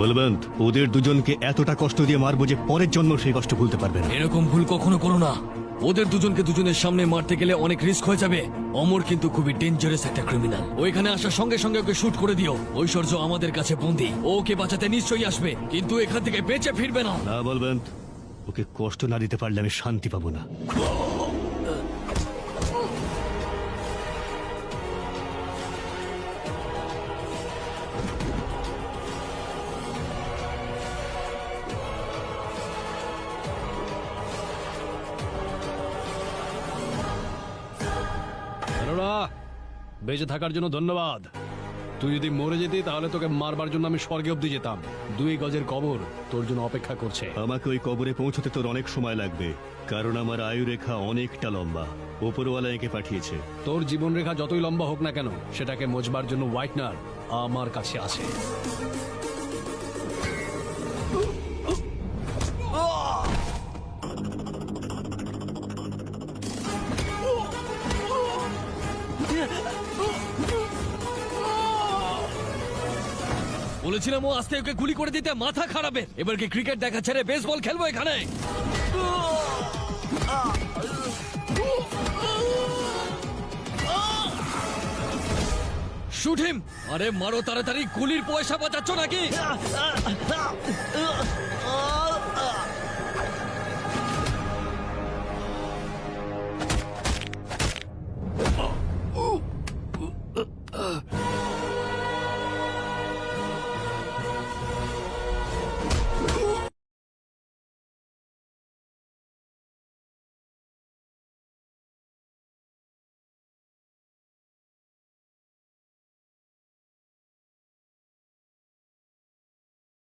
বলবন্ত, ওদের দুজনকে এতটা কষ্ট দিয়ে মারবো যে পরের জন্ম সেই কষ্ট ভুলতে পারবে না। এরকম ভুল কখনো করো না। ওদের দুজনকে দুজনের সামনে মারতে গেলে অনেক রিস্ক হয়ে যাবে। অমর কিন্তু খুবই ডেঞ্জারাস একটা ক্রিমিনাল। ওইখানে আসার সঙ্গে সঙ্গে ওকে শুট করে দিও। ঐশ্বর্য আমাদের কাছে বন্দী, ওকে বাঁচাতে নিশ্চয়ই আসবে, কিন্তু এখান থেকে বেঁচে ফিরবে না। না বলবন্ত, ওকে কষ্ট না দিতে পারলে আমি শান্তি পাবো না। বেঁচে থাকার জন্য ধন্যবাদ। তুই যদি মরে যেতি তাহলে তোকে মারবার জন্য আমি স্বর্গে অব্দি যেতাম। 2 গজের কবর তোর জন্য অপেক্ষা করছে। আমাকে ওই কবরে পৌঁছতে তোর অনেক সময় লাগবে, কারণ আমার আয়ু রেখা অনেকটা লম্বা। ওপরওয়ালা একে পাঠিয়েছে। তোর জীবন রেখা যতই লম্বা হোক না কেন, সেটাকে মোচবার জন্য হোয়াইটনার আমার কাছে আছে। বলেছিলাম ও আস্তে ওকে গুলি করে দিতে, মাথা খারাপে। এবার কি ক্রিকেট দেখা ছেড়ে বেসবল খেলবো এখানে? Shoot him. আরে মারো তাড়াতাড়ি, গুলির পয়সা বাঁচাচ্ছ নাকি?